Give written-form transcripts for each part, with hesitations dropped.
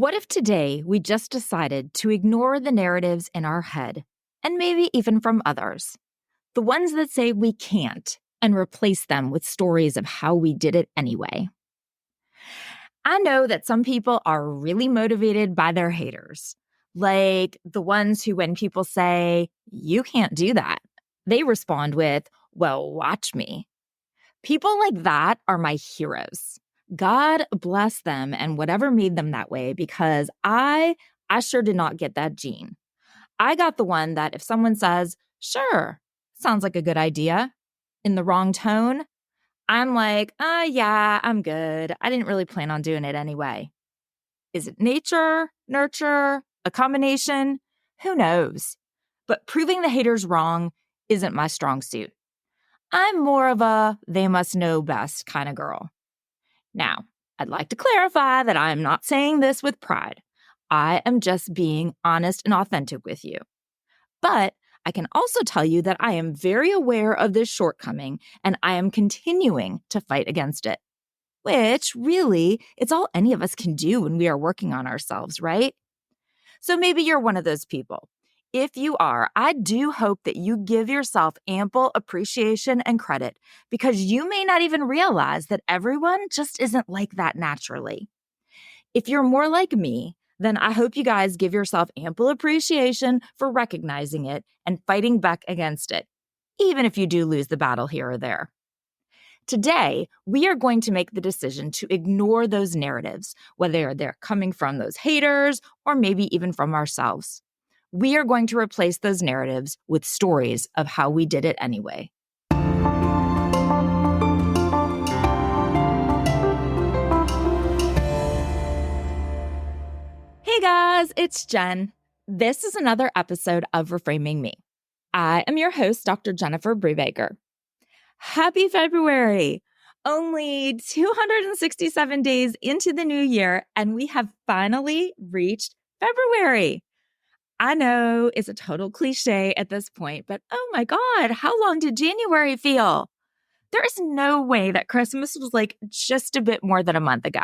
What if today we just decided to ignore the narratives in our head, and maybe even from others, the ones that say we can't, and replace them with stories of how we did it anyway? I know that some people are really motivated by their haters, like the ones who, when people say, "You can't do that," they respond with, "Well, watch me." People like that are my heroes. God bless them and whatever made them that way, because I sure did not get that gene. I got the one that if someone says, "Sure, sounds like a good idea," in the wrong tone, I'm like, yeah, I'm good. I didn't really plan on doing it anyway. Is it nature, nurture, a combination? Who knows? But proving the haters wrong isn't my strong suit. I'm more of a they must know best kind of girl. Now, I'd like to clarify that I am not saying this with pride. I am just being honest and authentic with you. But I can also tell you that I am very aware of this shortcoming, and I am continuing to fight against it. Which, really, it's all any of us can do when we are working on ourselves, right? So maybe you're one of those people. If you are, I do hope that you give yourself ample appreciation and credit, because you may not even realize that everyone just isn't like that naturally. If you're more like me, then I hope you guys give yourself ample appreciation for recognizing it and fighting back against it, even if you do lose the battle here or there. Today, we are going to make the decision to ignore those narratives, whether they're coming from those haters or maybe even from ourselves. We are going to replace those narratives with stories of how we did it anyway. Hey guys, it's Jen. This is another episode of Reframing Me. I am your host, Dr. Jennifer Brubaker. Happy February! Only 267 days into the new year, and we have finally reached February. I know it's a total cliche at this point, but oh my God, how long did January feel? There is no way that Christmas was like just a bit more than a month ago.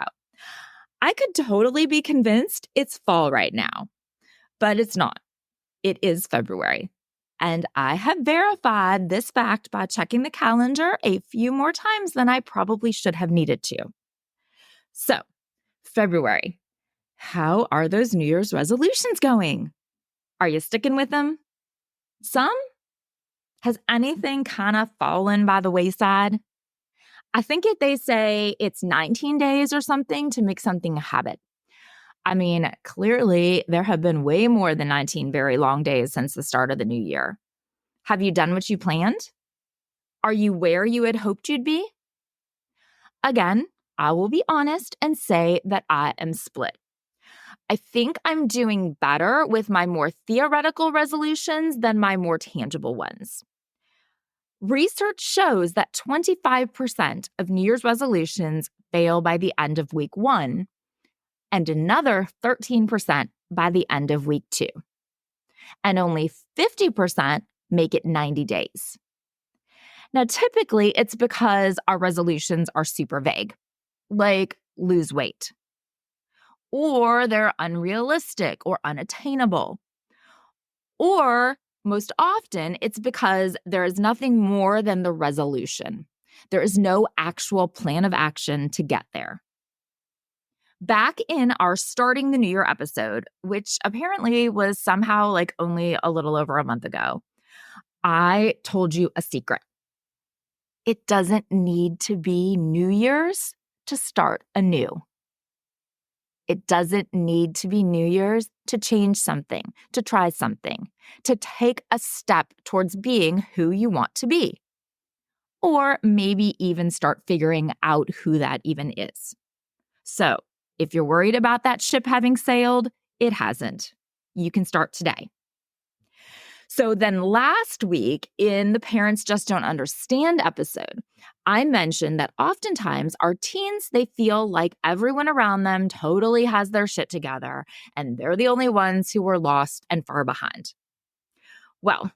I could totally be convinced it's fall right now, but it's not. It is February. And I have verified this fact by checking the calendar a few more times than I probably should have needed to. So, February. How are those New Year's resolutions going? Are you sticking with them? Some? Has anything kind of fallen by the wayside? I think they say it's 19 days or something to make something a habit. I mean, clearly there have been way more than 19 very long days since the start of the new year. Have you done what you planned? Are you where you had hoped you'd be? Again, I will be honest and say that I am split. I think I'm doing better with my more theoretical resolutions than my more tangible ones. Research shows that 25% of New Year's resolutions fail by the end of week 1, and another 13% by the end of week 2. And only 50% make it 90 days. Now, typically, it's because our resolutions are super vague, like lose weight, or they're unrealistic or unattainable, or most often, it's because there is nothing more than the resolution. There is no actual plan of action to get there. Back in our Starting the New Year episode, which apparently was somehow like only a little over a month ago, I told you a secret. It doesn't need to be New Year's to start anew. It doesn't need to be New Year's to change something, to try something, to take a step towards being who you want to be. Or maybe even start figuring out who that even is. So, if you're worried about that ship having sailed, it hasn't. You can start today. So then last week in the Parents Just Don't Understand episode, I mentioned that oftentimes our teens, they feel like everyone around them totally has their shit together and they're the only ones who are lost and far behind. Well,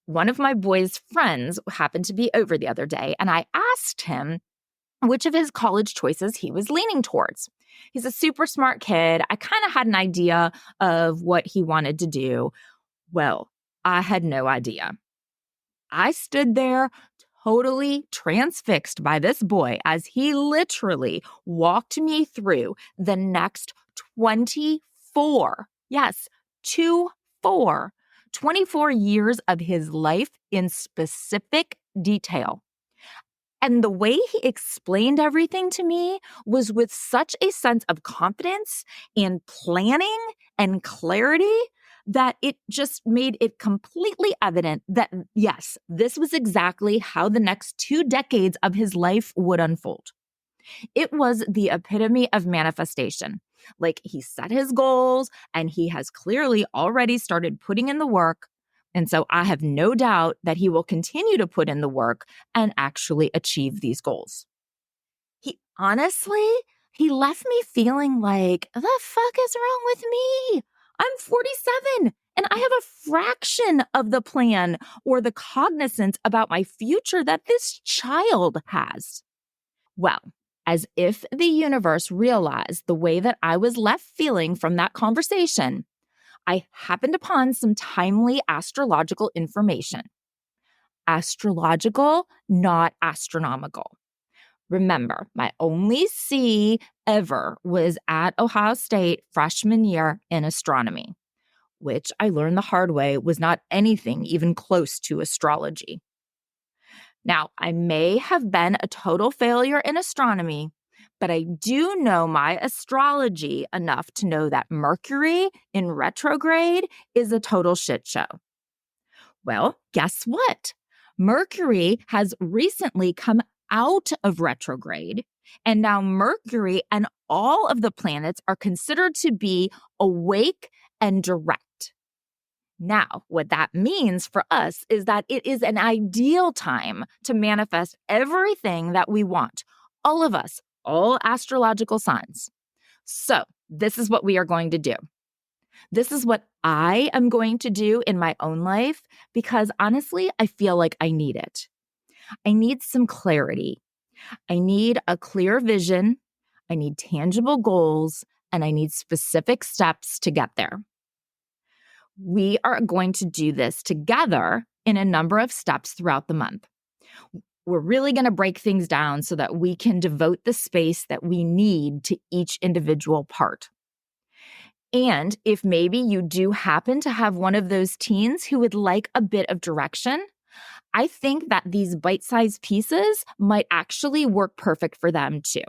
one of my boy's friends happened to be over the other day, and I asked him which of his college choices he was leaning towards. He's a super smart kid. I kind of had an idea of what he wanted to do. Well, I had no idea. I stood there totally transfixed by this boy as he literally walked me through the next 24, yes, 24 years of his life in specific detail. And the way he explained everything to me was with such a sense of confidence and planning and clarity that it just made it completely evident that, yes, this was exactly how the next 2 decades of his life would unfold. It was the epitome of manifestation. Like, he set his goals and he has clearly already started putting in the work. And so I have no doubt that he will continue to put in the work and actually achieve these goals. He left me feeling like, the fuck is wrong with me? I'm 47 and I have a fraction of the plan or the cognizance about my future that this child has. Well, as if the universe realized the way that I was left feeling from that conversation, I happened upon some timely astrological information. Astrological, not astronomical. Remember, my only C ever was at Ohio State freshman year in astronomy, which I learned the hard way was not anything even close to astrology. Now, I may have been a total failure in astronomy, but I do know my astrology enough to know that Mercury in retrograde is a total shit show. Well, guess what? Mercury has recently come out of retrograde, and now Mercury and all of the planets are considered to be awake and direct. Now, what that means for us is that it is an ideal time to manifest everything that we want, all of us, all astrological signs. So, this is what we are going to do. This is what I am going to do in my own life because honestly, I feel like I need it. I need some clarity. I need a clear vision. I need tangible goals, and I need specific steps to get there. We are going to do this together in a number of steps throughout the month. We're really going to break things down so that we can devote the space that we need to each individual part. And if maybe you do happen to have one of those teens who would like a bit of direction, I think that these bite-sized pieces might actually work perfect for them too.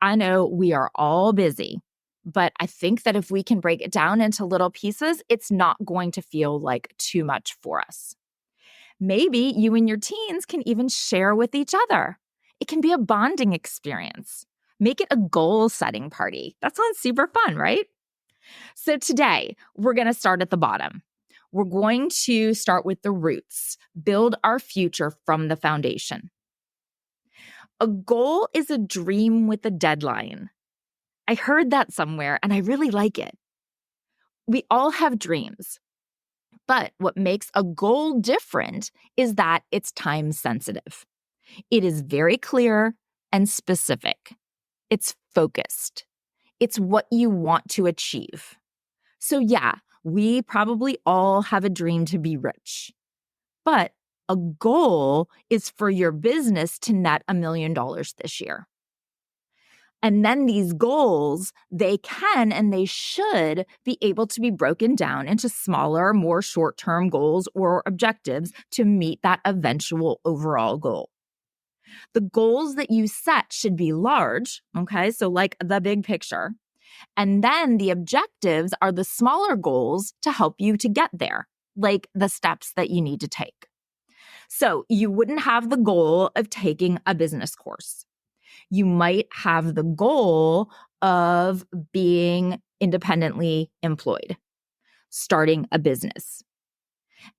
I know we are all busy, but I think that if we can break it down into little pieces, it's not going to feel like too much for us. Maybe you and your teens can even share with each other. It can be a bonding experience. Make it a goal-setting party. That sounds super fun, right? So today, we're going to start at the bottom. We're going to start with the roots, build our future from the foundation. A goal is a dream with a deadline. I heard that somewhere and I really like it. We all have dreams, but what makes a goal different is that it's time sensitive. It is very clear and specific. It's focused. It's what you want to achieve. So yeah, we probably all have a dream to be rich, but a goal is for your business to net $1 million this year. And then these goals, they can and they should be able to be broken down into smaller, more short-term goals or objectives to meet that eventual overall goal. The goals that you set should be large, okay? So like the big picture. And then the objectives are the smaller goals to help you to get there, like the steps that you need to take. So you wouldn't have the goal of taking a business course. You might have the goal of being independently employed, starting a business.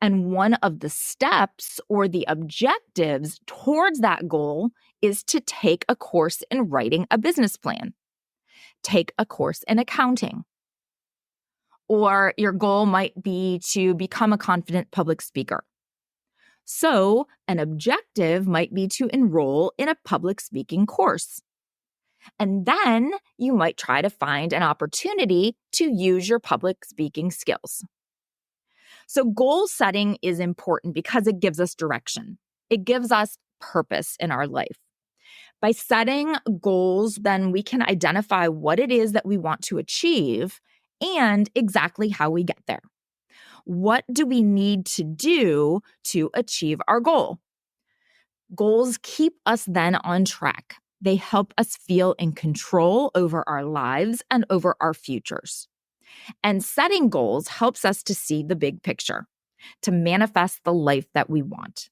And one of the steps or the objectives towards that goal is to take a course in writing a business plan. Take a course in accounting. Or your goal might be to become a confident public speaker. So an objective might be to enroll in a public speaking course. And then you might try to find an opportunity to use your public speaking skills. So goal setting is important because it gives us direction. It gives us purpose in our life. By setting goals, then we can identify what it is that we want to achieve and exactly how we get there. What do we need to do to achieve our goal? Goals keep us then on track. They help us feel in control over our lives and over our futures. And setting goals helps us to see the big picture, to manifest the life that we want.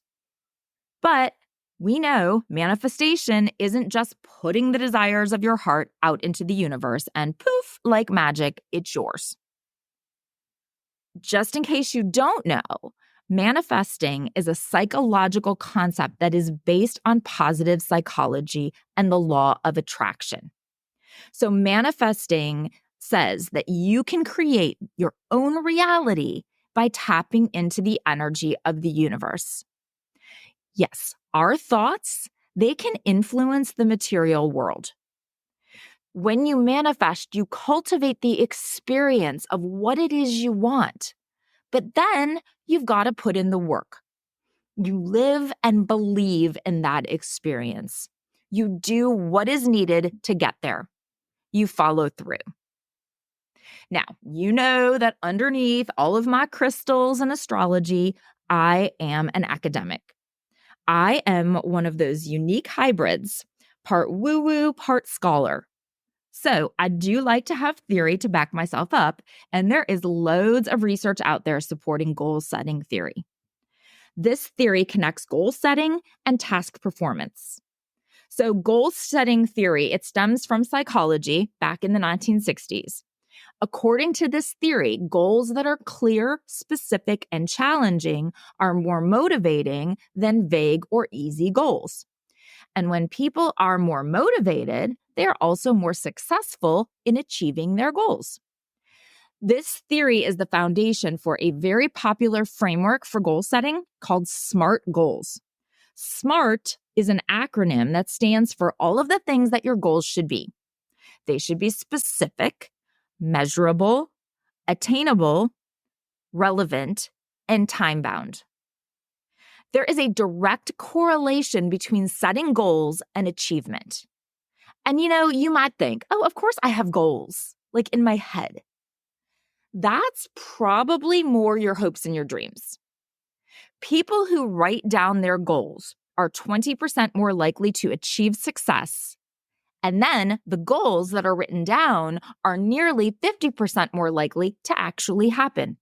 But we know manifestation isn't just putting the desires of your heart out into the universe and poof, like magic, it's yours. Just in case you don't know, manifesting is a psychological concept that is based on positive psychology and the law of attraction. So manifesting says that you can create your own reality by tapping into the energy of the universe. Yes, our thoughts, they can influence the material world. When you manifest, you cultivate the experience of what it is you want. But then you've got to put in the work. You live and believe in that experience. You do what is needed to get there. You follow through. Now, you know that underneath all of my crystals and astrology, I am an academic. I am one of those unique hybrids, part woo-woo, part scholar. So I do like to have theory to back myself up, and there is loads of research out there supporting goal setting theory. This theory connects goal setting and task performance. So goal setting theory, it stems from psychology back in the 1960s. According to this theory, goals that are clear, specific, and challenging are more motivating than vague or easy goals. And when people are more motivated, they are also more successful in achieving their goals. This theory is the foundation for a very popular framework for goal setting called SMART goals. SMART is an acronym that stands for all of the things that your goals should be. They should be specific, measurable, attainable, relevant, and time-bound. There is a direct correlation between setting goals and achievement. And you might think, oh, of course I have goals, like in my head. That's probably more your hopes and your dreams. People who write down their goals are 20% more likely to achieve success. And then the goals that are written down are nearly 50% more likely to actually happen.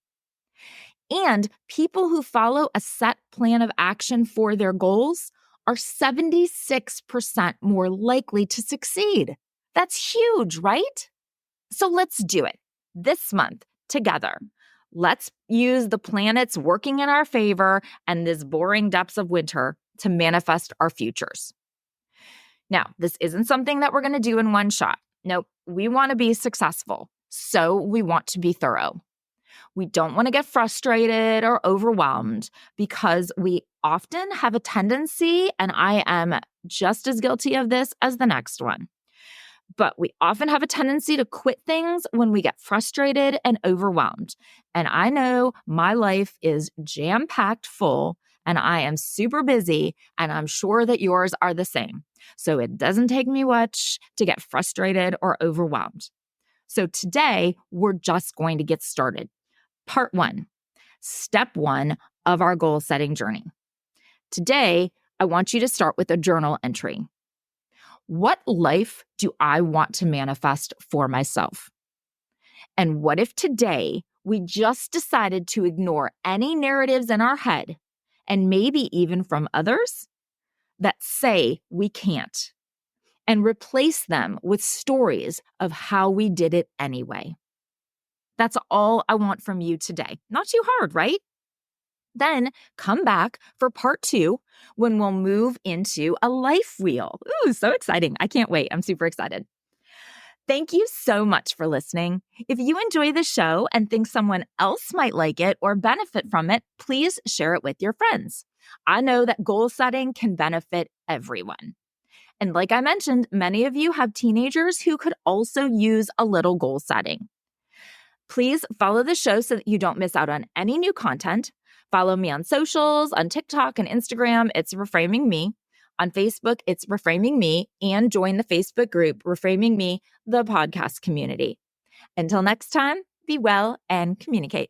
And people who follow a set plan of action for their goals are 76% more likely to succeed. That's huge, right? So let's do it this month together. Let's use the planets working in our favor and this boring depths of winter to manifest our futures. Now, this isn't something that we're going to do in one shot. Nope, we want to be successful, so we want to be thorough. We don't want to get frustrated or overwhelmed because we often have a tendency, and I am just as guilty of this as the next one, but we often have a tendency to quit things when we get frustrated and overwhelmed. And I know my life is jam-packed full, and I am super busy, and I'm sure that yours are the same. So it doesn't take me much to get frustrated or overwhelmed. So today, we're just going to get started. Part 1, step 1 of our goal setting journey. Today, I want you to start with a journal entry. What life do I want to manifest for myself? And what if today we just decided to ignore any narratives in our head, and maybe even from others, that say we can't, and replace them with stories of how we did it anyway? That's all I want from you today. Not too hard, right? Then come back for part 2 when we'll move into a life wheel. Ooh, so exciting. I can't wait. I'm super excited. Thank you so much for listening. If you enjoy the show and think someone else might like it or benefit from it, please share it with your friends. I know that goal setting can benefit everyone. And like I mentioned, many of you have teenagers who could also use a little goal setting. Please follow the show so that you don't miss out on any new content. Follow me on socials, on TikTok and Instagram, it's Reframing Me. On Facebook, it's Reframing Me, and join the Facebook group, Reframing Me, the podcast community. Until next time, be well and communicate.